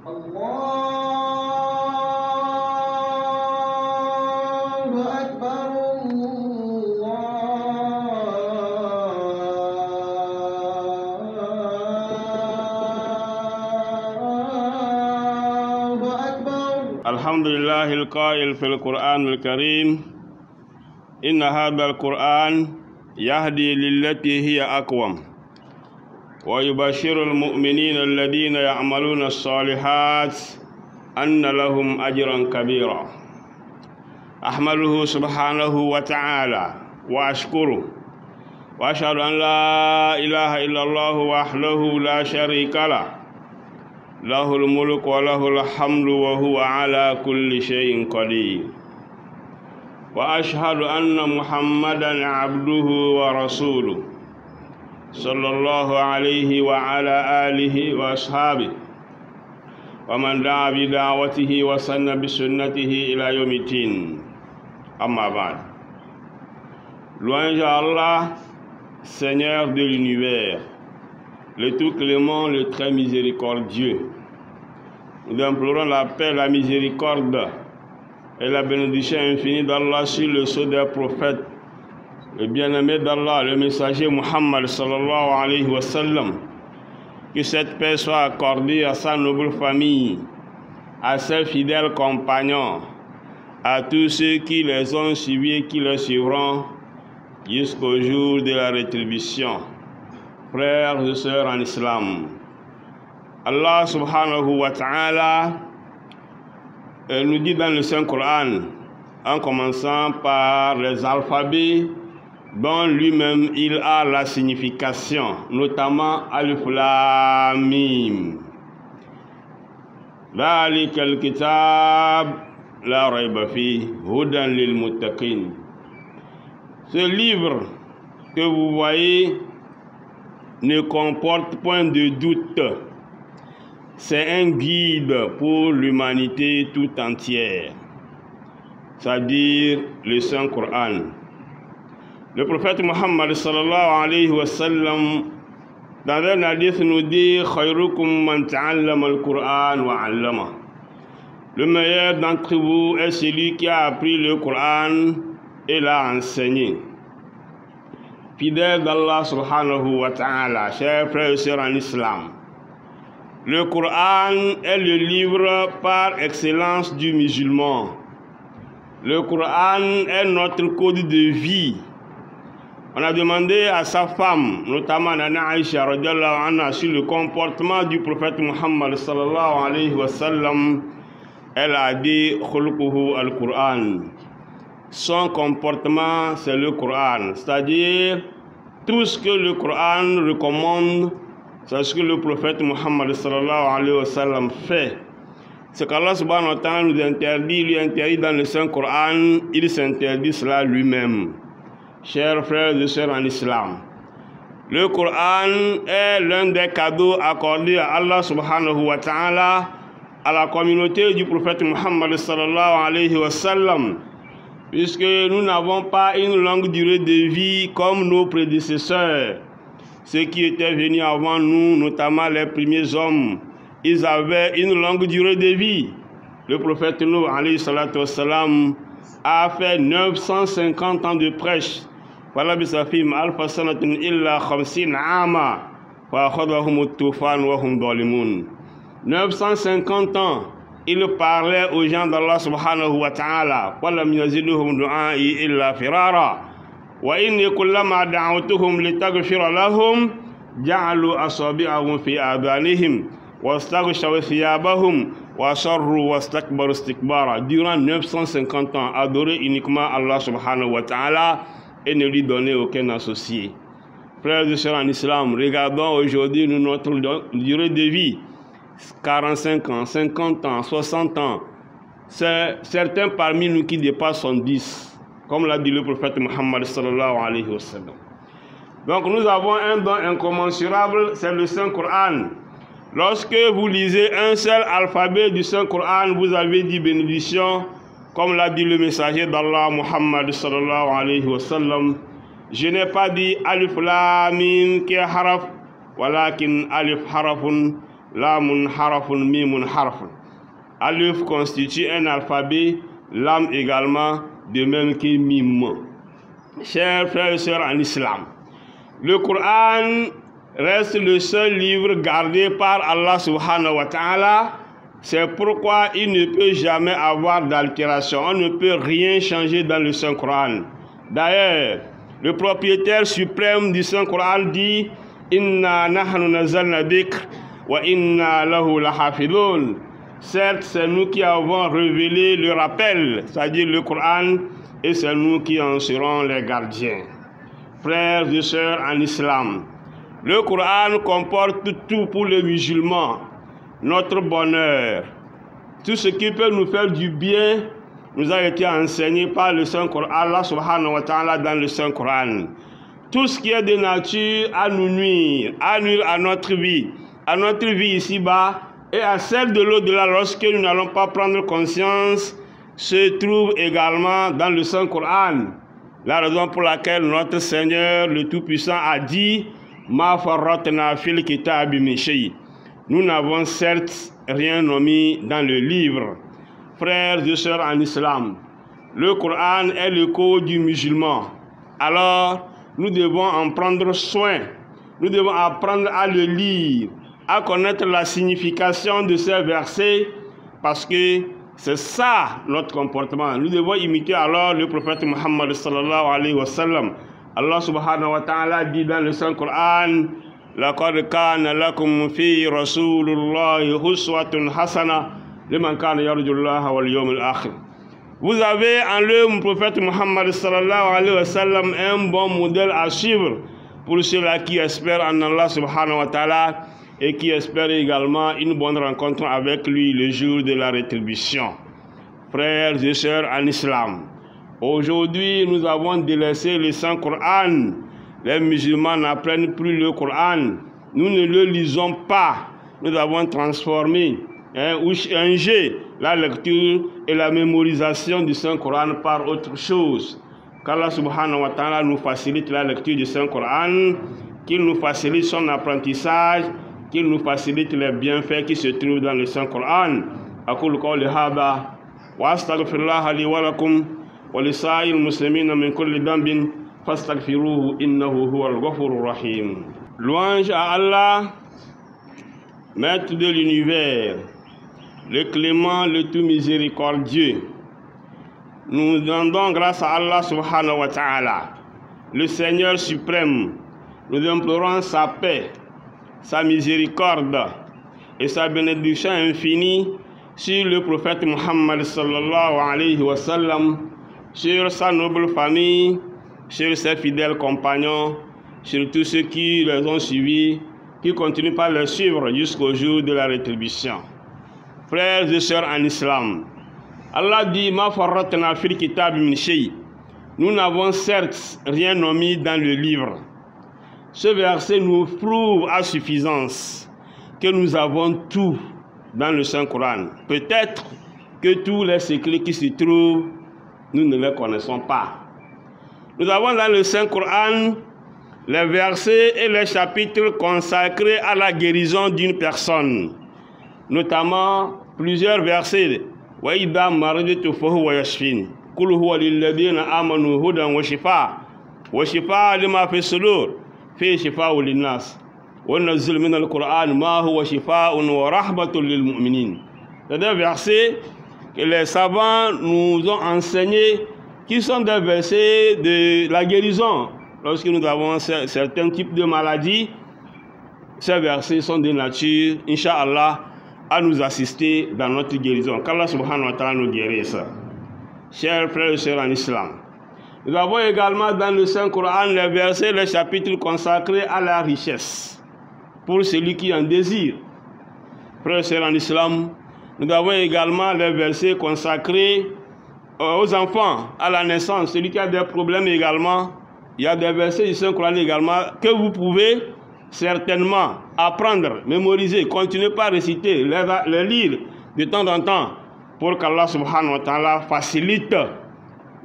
الحمد لله القائل في القرآن الكريم إن هذا القرآن يهدي للتي هي أقوم ويبشر المؤمنين الذين يعملون الصالحات أن لهم أجرا كبيرا. أحمده سبحانه وتعالى وأشكره وأشهد أن لا إله إلا الله وحده لا شريك له له الملك وله الحمد وهو على كل شيء قدير. وأشهد أن محمدا عبده ورسوله صلى الله عليه وعلى آله وأصحابه ومن دعا بدعوته وسن بسنته إلى يوم الدين. أما بعد. Louange à Allah, Seigneur de l'univers, le tout clément, le très miséricordieux. Nous implorons la paix, la miséricorde et la bénédiction infinie d'Allah sur le sceau des prophètes, le bien-aimé d'Allah, le messager Muhammad sallallahu alayhi wa sallam. Que cette paix soit accordée à sa noble famille, à ses fidèles compagnons, à tous ceux qui les ont suivis et qui les suivront jusqu'au jour de la rétribution. Frères et sœurs en islam, Allah subhanahu wa ta'ala nous dit dans le Saint-Coran, en commençant par les alphabets dont lui-même il a la signification, notamment Alif Lam Mim. ذلك الكتاب لا ريب فيه هدى للمتقين. Ce livre que vous voyez ne comporte point de doute. C'est un guide pour l'humanité tout entière, c'est-à-dire le Saint-Coran. Le prophète Muhammad sallallahu alayhi wa sallam, dans un hadith, nous dit khayrukum man ta'allama al-Qur'an wa 'allama. Le meilleur d'entre vous est celui qui a appris le Coran et l'a enseigné. Fidèles d'Allah subhanahu wa ta'ala, chers frères et sœurs en islam, le Coran est le livre par excellence du musulman. Le Coran est notre code de vie. On a demandé à sa femme, notamment Nana Aïcha radhiyallahu anha, sur le comportement du prophète Muhammad sallallahu alayhi wa sallam. Elle a dit khuluquhu al-Qur'an. Son comportement, c'est le Coran, c'est-à-dire tout ce que le Coran recommande, c'est ce que le prophète Muhammad sallallahu alayhi wa sallam fait. Ce qu'Allah subhanahu wa ta'ala nous interdit, lui interdit dans le Saint-Coran, il s'interdit cela lui-même. Chers frères et sœurs en islam, le Coran est l'un des cadeaux accordés à Allah subhanahu wa ta'ala à la communauté du prophète Muhammad sallallahu alayhi wa sallam, puisque nous n'avons pas une longue durée de vie comme nos prédécesseurs. Ceux qui étaient venus avant nous, notamment les premiers hommes, ils avaient une longue durée de vie. Le prophète Nuh alayhi salatu wassalam a fait 950 ans de prêche. Voilà bisafim alfa sanatin illa khamsin ama wa akhadhahum at-tufan wa hum zalimun. 950 ans, il parlait aux gens d'Allah subhanahu wa ta'ala. Wa lam yaziduhum du'ai illa firara. Wa inni kullama da'awtuhum litaghfira lahum ja'alu asabi'ahum fi adhanihim wastaghshaw thiyabahum wa sarru wastakbaru istikbara. Durant 950 ans, adorer uniquement Allah subhanahu wa ta'ala et ne lui donner aucun associé. Frères et sœurs en islam, regardons aujourd'hui notre durée de vie. 45 ans, 50 ans, 60 ans. C'est certains parmi nous qui dépassent 70, comme l'a dit le prophète Muhammad sallallahu alayhi wa sallam. Donc nous avons un don incommensurable, c'est le Saint-Coran. Lorsque vous lisez un seul alphabet du Saint-Coran, vous avez dit bénédiction, comme l'a dit le messager d'Allah Muhammad sallallahu alayhi wa sallam. Je n'ai pas dit alif lam mim qui est haraf, walakin alif harafun lamun harafun, mimun harfun. Alif constitue un alphabet, lam également, de même que mim. Chers frères et sœurs en islam, le Coran reste le seul livre gardé par Allah subhanahu wa ta'ala. C'est pourquoi il ne peut jamais avoir d'altération. On ne peut rien changer dans le Saint-Coran. D'ailleurs, le propriétaire suprême du Saint-Coran dit « Inna nahnu nazzalna dhikr wa inna lahu lahafidun » Certes, c'est nous qui avons révélé le rappel, c'est-à-dire le Coran, et c'est nous qui en serons les gardiens. Frères et sœurs en islam, le Coran comporte tout pour les musulmans, notre bonheur. Tout ce qui peut nous faire du bien nous a été enseigné par le Saint-Coran, Allah subhanahu wa ta'ala dans le Saint-Coran. Tout ce qui est de nature à nous nuire à notre vie ici-bas, et à celle de l'au-delà, lorsque nous n'allons pas prendre conscience, se trouve également dans le Saint-Coran. La raison pour laquelle notre Seigneur, le Tout-Puissant, a dit « Ma farratna fil kitabi min shay » Nous n'avons certes rien omis dans le livre. Frères et sœurs en islam, le Coran est le code du musulman. Alors, nous devons en prendre soin. Nous devons apprendre à le lire, à connaître la signification de ces versets, parce que c'est ça notre comportement. Nous devons imiter alors le prophète Muhammad sallallahu alayhi wa sallam. Allah subhanahu wa ta'ala dit dans le Saint-Coran « Laqad kana lakum fi rasulillahi uswatun hasana liman kana yarjullaha wal yawmil akhir » Vous avez en le prophète Muhammad sallallahu alayhi wa sallam un bon modèle à suivre pour ceux-là qui espèrent en Allah subhanahu wa ta'ala et qui espèrent également une bonne rencontre avec lui le jour de la rétribution. Frères et sœurs en islam, aujourd'hui nous avons délaissé le Saint-Coran. Les musulmans n'apprennent plus le Coran. Nous ne le lisons pas. Nous avons transformé ou changé la lecture et la mémorisation du Saint-Coran par autre chose. Qu'Allah subhanahu wa ta'ala nous facilite la lecture du Saint-Coran, qu'il nous facilite son apprentissage, qu'il nous facilite les bienfaits qui se trouvent dans le Saint-Coran. أقول قولي هذا وأستغفر الله لي ولكم ولسائر المسلمين من كل ذنب فاستغفروه إنه هو الغفور الرحيم. Louange à Allah, Maître de l'univers, le clément, le tout miséricordieux. Nous rendons grâce à Allah subhanahu wa ta'ala, le Seigneur suprême. Nous implorons sa paix, sa miséricorde et sa bénédiction infinie sur le prophète Muhammad sallallahu alayhi wa sallam, sur sa noble famille, sur ses fidèles compagnons, sur tous ceux qui les ont suivis, qui continuent par les suivre jusqu'au jour de la rétribution. Frères et sœurs en islam, Allah dit « Ma farratna fil kitab min shay » Nous n'avons certes rien omis dans le livre. Ce verset nous prouve à suffisance que nous avons tout dans le Saint-Coran. Peut-être que tous les secrets qui s'y trouvent, nous ne les connaissons pas. Nous avons dans le Saint-Coran les versets et les chapitres consacrés à la guérison d'une personne, notamment plusieurs versets. وَإِذَا مَرِضْتُ فَهُوَ يَشْفِينِ قُلْ هُوَ لِلَّذِينَ آمَنُوا هُدًى وَشِفَاءً لِمَا فِي الصُّدُورِ فِيهِ شِفَاءٌ لِلنَّاسِ وَنُنَزِّلُ مِنَ الْقُرْآنِ مَا هُوَ شِفَاءٌ وَرَحْمَةٌ لِلْمُؤْمِنِينَ. C'est des versets que les savants nous ont enseignés, qui sont des versets de la guérison. Lorsque nous avons certains types de maladies, ces versets sont de nature, Inch'Allah, à nous assister dans notre guérison. Qu'Allah subhanahu wa ta'ala nous guérisse. Chers frères et sœurs en islam, nous avons également dans le Saint-Coran les versets, les chapitres consacrés à la richesse, pour celui qui en désire. Frères et sœurs en islam, nous avons également les versets consacrés aux enfants, à la naissance, celui qui a des problèmes également. Il y a des versets du Saint-Coran également que vous pouvez certainement apprendre, mémoriser, continuez pas à réciter, les lire de temps en temps pour qu'Allah subhanahu wa ta'ala facilite,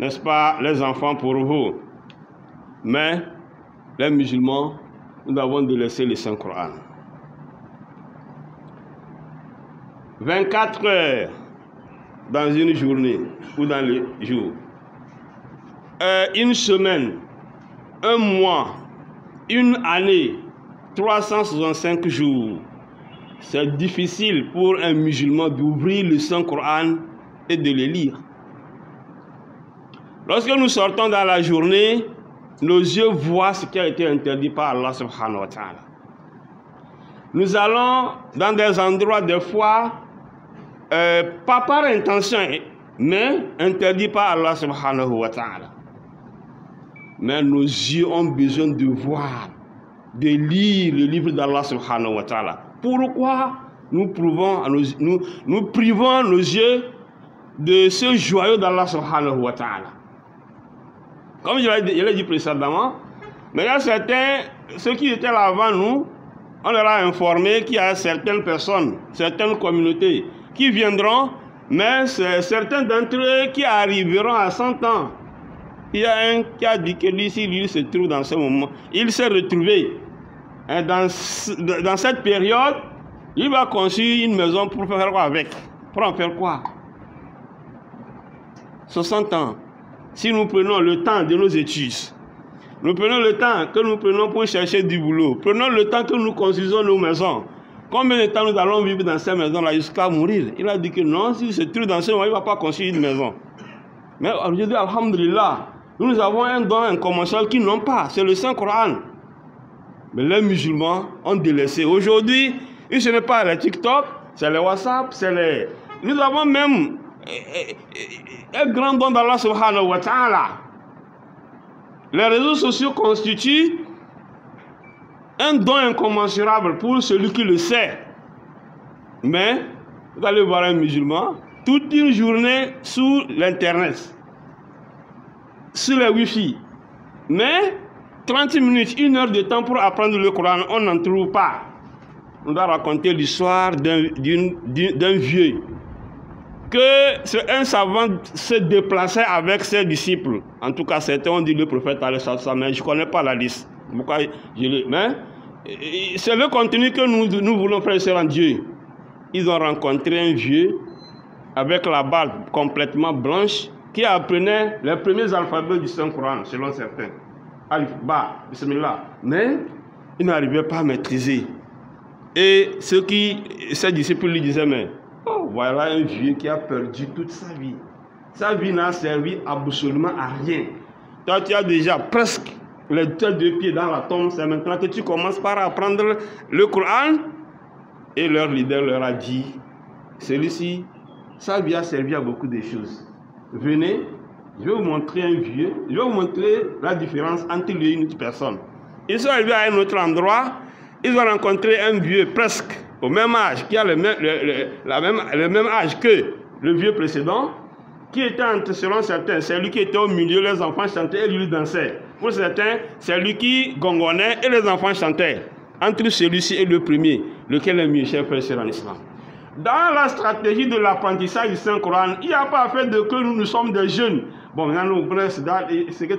n'est-ce pas, les enfants pour vous. Mais les musulmans, nous avons délaissé le Saint-Coran. 24 heures dans une journée ou dans le jour, une semaine, un mois, une année, 365 jours, c'est difficile pour un musulman d'ouvrir le Saint-Coran et de le lire. Lorsque nous sortons dans la journée, nos yeux voient ce qui a été interdit par Allah subhanahu wa ta'ala. Nous allons dans des endroits des fois, pas par intention, mais interdit par Allah subhanahu wa ta'ala. Mais nos yeux ont besoin de voir, de lire le livre d'Allah subhanahu wa ta'ala. Pourquoi nous privons nos yeux de ce joyau d'Allah subhanahu wa ta'ala? Comme je l'ai dit précédemment, mais il y a certains, ceux qui étaient là avant nous, on leur a informé qu'il y a certaines personnes, certaines communautés qui viendront, mais c'est certains d'entre eux qui arriveront à 100 ans. Il y a un qui a dit que lui, s'il se trouve dans ce moment, il s'est retrouvé. Et dans cette période, il va construire une maison pour faire quoi avec? Pour en faire quoi? 60 ans. Si nous prenons le temps de nos études, nous prenons le temps que nous prenons pour chercher du boulot, prenons le temps que nous construisons nos maisons, combien de temps nous allons vivre dans ces maisons-là jusqu'à mourir? Il a dit que non, s'il se trouve dans ce moment, il ne va pas construire une maison. Mais aujourd'hui, alhamdulillah, nous avons un don incommensurable qu'ils n'ont pas, c'est le Saint-Coran. Mais les musulmans ont délaissé. Aujourd'hui, ce n'est pas les TikTok, c'est les WhatsApp, c'est les... Nous avons même un grand don d'Allah subhanahu wa ta'ala. Les réseaux sociaux constituent un don incommensurable pour celui qui le sait. Mais, vous allez voir un musulman, toute une journée sur l'Internet, sur les Wi-Fi. Mais, 30 minutes, 1 heure de temps pour apprendre le Coran, on n'en trouve pas. On doit raconter l'histoire d'un vieux que un savant se déplaçait avec ses disciples. En tout cas, certains ont dit le prophète mais je ne connais pas la liste. Pourquoi mais c'est le contenu que nous voulons faire sur Dieu. Ils ont rencontré un vieux avec la barbe complètement blanche qui apprenait les premiers alphabets du Saint-Coran, selon certains. Alif, Ba, Bismillah. Mais il n'arrivait pas à maîtriser. Et ses disciples lui disaient, mais oh, voilà un vieux qui a perdu toute sa vie. Sa vie n'a servi absolument à rien. Toi, tu as déjà presque les 2 pieds dans la tombe. C'est maintenant que tu commences par apprendre le Coran. Et leur leader leur a dit, celui-ci, sa vie a servi à beaucoup de choses. Venez, je vais vous montrer un vieux. Je vais vous montrer la différence entre lui et une autre personne. Ils sont arrivés à un autre endroit. Ils ont rencontré un vieux presque au même âge, qui a le même âge que le vieux précédent, qui était entre, selon certains, c'est lui qui était au milieu, les enfants chantaient et lui dansait. Pour certains, c'est lui qui gongonnait et les enfants chantaient. Entre celui-ci et le premier, lequel est mieux, cher frère, c'est en islam. Dans la stratégie de l'apprentissage du Saint-Coran, il n'y a pas fait de que nous sommes des jeunes. Bon, nous c'est que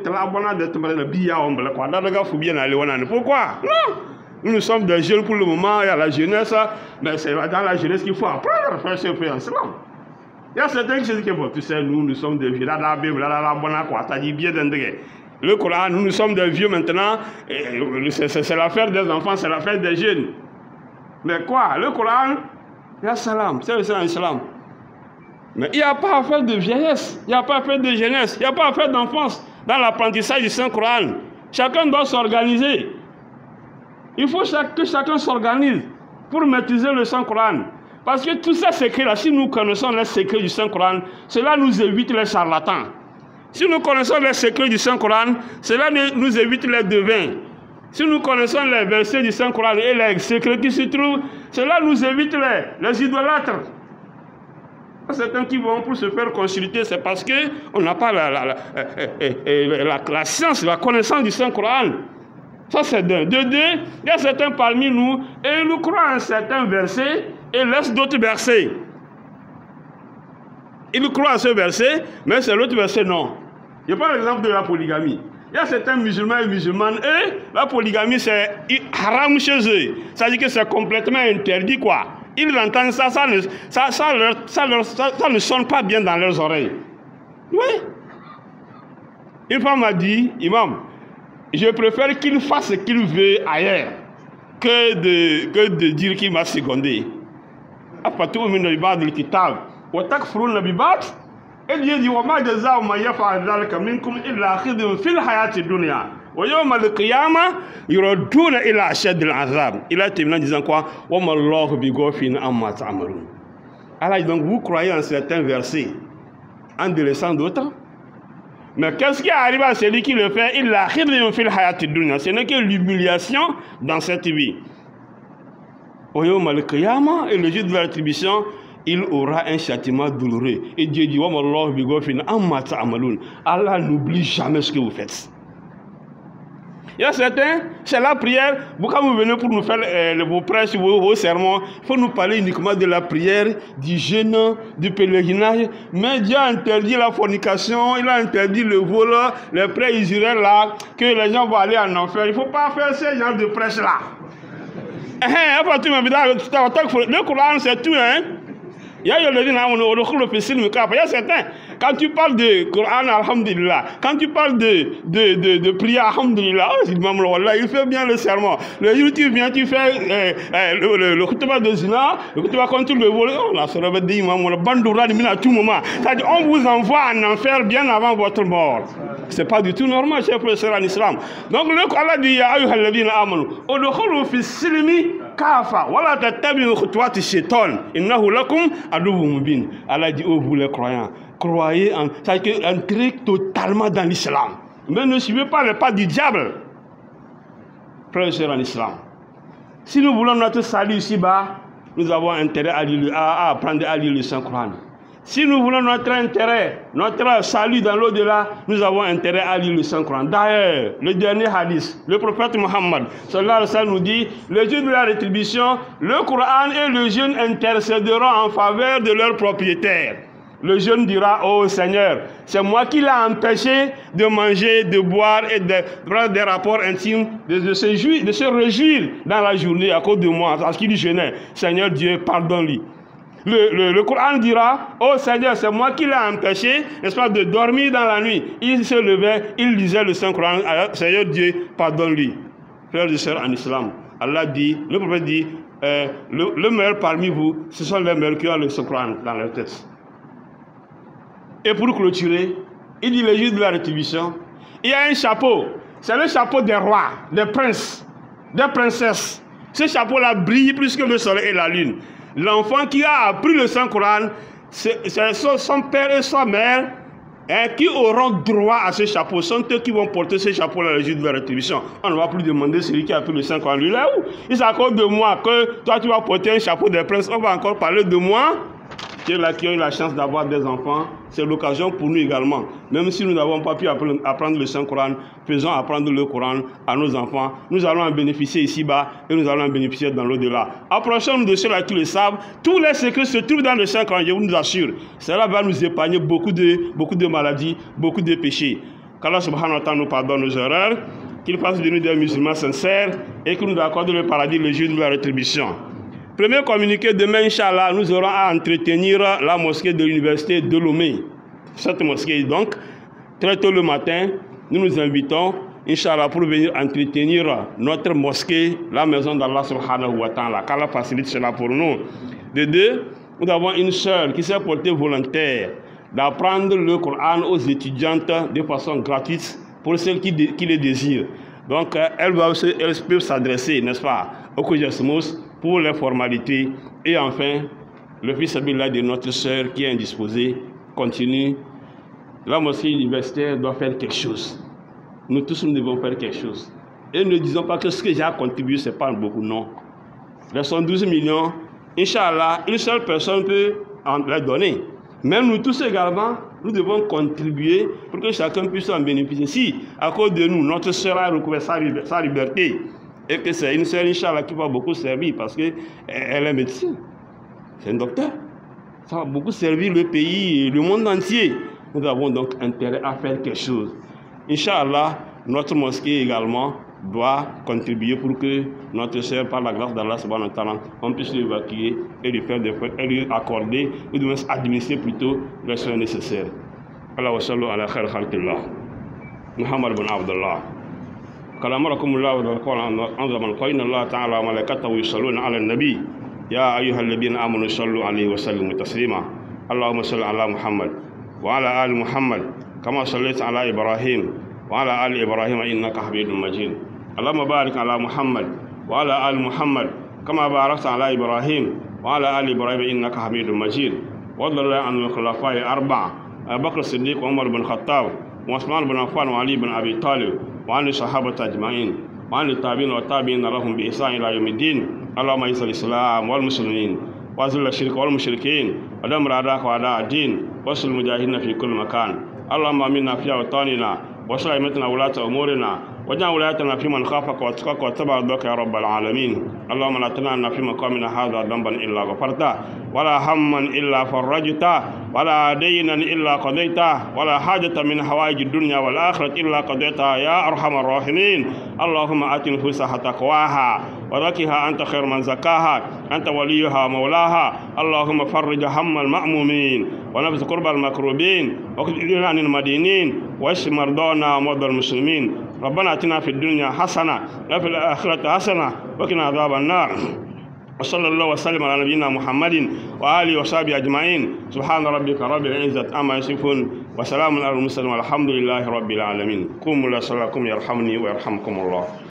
pourquoi? Non! Nous sommes des jeunes pour le moment, il y a la jeunesse, mais c'est dans la jeunesse qu'il faut apprendre à faire ce fait en islam. Il y a certains qui se disent que bon, tu sais, nous sommes des vieux, le Coran, nous sommes des vieux maintenant, c'est l'affaire des enfants, c'est l'affaire des jeunes. Mais quoi? Le Coran, il y a salam, c'est le salam islam. Mais il n'y a pas à faire de vieillesse, il n'y a pas à faire de jeunesse, il n'y a pas à faire d'enfance dans l'apprentissage du Saint-Coran. Chacun doit s'organiser. Il faut que chacun s'organise pour maîtriser le Saint-Coran. Parce que tous ces secrets-là, si nous connaissons les secrets du Saint-Coran, cela nous évite les charlatans. Si nous connaissons les secrets du Saint-Coran, cela nous évite les devins. Si nous connaissons les versets du Saint-Coran et les secrets qui se trouvent, cela nous évite les idolâtres. Certains qui vont pour se faire consulter, c'est parce qu'on n'a pas la science, la connaissance du Saint-Coran. Ça, c'est d'un. De deux, il y a certains parmi nous, et nous croient en certains versets et laissent d'autres versets. Ils croient à ce verset, mais c'est l'autre verset, non. Je prends l'exemple de la polygamie. Il y a certains musulmans et musulmanes, et la polygamie, c'est haram chez eux. Ça veut dire que c'est complètement interdit, quoi. Ils entendent ça, ça ne sonne pas bien dans leurs oreilles. Oui. Une femme m'a dit, imam, je préfère qu'il fasse ce qu'il veut ailleurs que de dire qu'il m'a secondé. Et Dieu dit, il a terminé en disant quoi? Alors donc vous croyez en certains versets en délaissant d'autres? Mais qu'est-ce qui arrive à celui qui le fait? Ce n'est que l'humiliation dans cette vie. Et le jour de la rétribution, il aura un châtiment douloureux. Et Dieu dit, Allah n'oublie jamais ce que vous faites. Il y a certains, c'est la prière. Quand vous venez pour nous faire vos prêches, vos sermons, il faut nous parler uniquement de la prière, du jeûne, du pèlerinage. Mais Dieu a interdit la fornication, il a interdit le vol, les prêts usuels là, que les gens vont aller en enfer. Il ne faut pas faire ce genre de prêche là. Le Coran, c'est tout, hein. Il y a certains, quand tu parles de Coran, alhamdulillah, quand tu parles de prière, alhamdulillah, il fait bien le serment. Le jour où tu viens, tu fais le khutbah de zina, le khutbah contre le vol, à tout moment. C'est-à-dire, on vous envoie en enfer bien avant votre mort. C'est pas du tout normal, chers frères en islam. Donc, le Coran dit, ya ayyuhalladhina amanu, udkhulu fi silmi kafa, wala tattabi'u khutuwati shaitan, innahu lakum aduwwun mubin. Allah dit, oh vous les croyants, croyez en, c'est-à-dire entrez totalement dans l'islam. Mais ne suivez pas les pas du diable. Frères et sœurs en islam. Si nous voulons notre salut ici-bas, nous avons intérêt à apprendre à lire le Saint-Coran. Si nous voulons notre intérêt, notre salut dans l'au-delà, nous avons intérêt à lire le Saint-Coran. D'ailleurs, le dernier hadith, le prophète Mohammed sallallahu alayhi wa sallam nous dit, le jour de la rétribution, le Coran et le jeûne intercéderont en faveur de leur propriétaire. Le jeune dira, oh Seigneur, c'est moi qui l'ai empêché de manger, de boire et de prendre des rapports intimes, de se réjouir dans la journée à cause de moi, parce qu'il jeûnait. Seigneur Dieu, pardonne-lui. Le Coran dira, oh Seigneur, c'est moi qui l'ai empêché, n'est-ce pas, de dormir dans la nuit. Il se levait, il lisait le Saint-Coran, Seigneur Dieu, pardonne-lui. Frères et sœurs en islam, Allah dit, le prophète dit, le meilleur parmi vous, ce sont les meilleurs qui ont le Saint-Coran dans leur tête. Et pour clôturer, il dit le jour de la rétribution, il y a un chapeau, c'est le chapeau des rois, des princes, des princesses. Ce chapeau-là brille plus que le soleil et la lune. L'enfant qui a appris le Saint-Coran, c'est son père et sa mère qui auront droit à ce chapeau. Ce sont eux qui vont porter ce chapeau-là le jour de la rétribution. On ne va plus demander celui qui a appris le Saint-Coran. Lui, là où il s'accorde de moi que toi tu vas porter un chapeau des princes. On va encore parler de moi. Qui ont eu la chance d'avoir des enfants, c'est l'occasion pour nous également. Même si nous n'avons pas pu apprendre le Saint-Coran, faisons apprendre le Coran à nos enfants. Nous allons en bénéficier ici-bas et nous allons en bénéficier dans l'au-delà. Approchons-nous de ceux-là qui le savent. Tous les secrets se trouvent dans le Saint-Coran, je vous assure. Cela va nous épargner beaucoup de maladies, beaucoup de péchés. Qu'Allah subhanahu wa ta'ala nous pardonne nos erreurs, qu'il fasse de nous des musulmans sincères et qu'il nous accorde le paradis le jour de la rétribution. Premier communiqué, demain, Inch'Allah, nous aurons à entretenir la mosquée de l'université de Lomé. Cette mosquée, donc, très tôt le matin, nous nous invitons, Inch'Allah, pour venir entretenir notre mosquée, la maison d'Allah subhanahu wa ta'ala. Qu'Allah facilite cela pour nous. De deux, nous avons une sœur qui s'est portée volontaire d'apprendre le Coran aux étudiantes de façon gratuite pour celles qui le désirent. Donc, elles peuvent s'adresser, n'est-ce pas, au Koujasmos pour les formalités. Et enfin, le fils Abillah de notre sœur qui est indisposé continue. La mosquée universitaire doit faire quelque chose. Nous tous, nous devons faire quelque chose. Et ne disons pas que ce que j'ai à contribuer, ce n'est pas beaucoup, non. Les 112 millions, Inch'Allah, une seule personne peut en les donner. Même nous tous également, nous devons contribuer pour que chacun puisse en bénéficier. Si, à cause de nous, notre sœur a recouvert sa liberté, et que c'est une sœur, Inch'Allah, qui va beaucoup servir parce qu'elle est médecine. C'est un docteur. Ça va beaucoup servir le pays et le monde entier. Nous avons donc intérêt à faire quelque chose. Inch'Allah, notre mosquée également doit contribuer pour que notre sœur, par la grâce d'Allah subhanahu wa ta'ala, on puisse l'évacuer et lui faire et lui accorder, ou de administrer plutôt les soins nécessaires. Allah wa sallu ala khair khalqillah Muhammad bin Abdullah. قال أمركم الله بالقرآن أنظم القائن الله تعالى وملائكته يصلون على النبي يا أيها الذين آمنوا صلوا عليه وسلموا تسليما اللهم صل على محمد وعلى آل محمد كما صليت على إبراهيم وعلى آل إبراهيم إنك حميد مجيد اللهم بارك على محمد وعلى آل محمد كما باركت على إبراهيم وعلى آل إبراهيم إنك حميد مجيد وارض الله عن الخلفاء الأربعة أبي بكر الصديق وعمر بن الخطاب وعثمان بن عفان وعلي بن أبي طالب وعن الصحابة أجمعين وعن التابعين والتابعين لهم بإحسان إلى يوم الدين اللهم أعز الإسلام والمسلمين وأذل الشرك والمشركين ودمر أعداءك وأعداء الدين وانصر المجاهدين في كل مكان اللهم آمنا في أوطاننا واصلح أئمتنا ولاة أمورنا واجعل ولايتنا في من خافك واتقاك واتبع رضاك يا رب العالمين اللهم لا تدع في مقامنا هذا ذنبا إلا غفرته ولا هما إلا فرجته ولا دينا إلا قضيته ولا حاجة من حوائج الدنيا والآخرة إلا قضيتها يا أرحم الراحمين اللهم آت نفوسها تقواها وزكها أنت خير من زكاها أنت وليها مولاها اللهم فرج هم المأمومين ونفس قرب المكروبين واكفنا عن المدينين واشف مرضانا ومرضى المسلمين ربنا اتنا في الدنيا حسنة وفي الآخرة حسنة وقنا عذاب النار وصلى الله وسلم على نبينا محمد وآله وصحبه أجمعين سبحان ربك رب العزة عما يصفون وسلام على المرسلين والحمد لله رب العالمين قوموا إلى صلاتكم يرحمني ويرحمكم الله.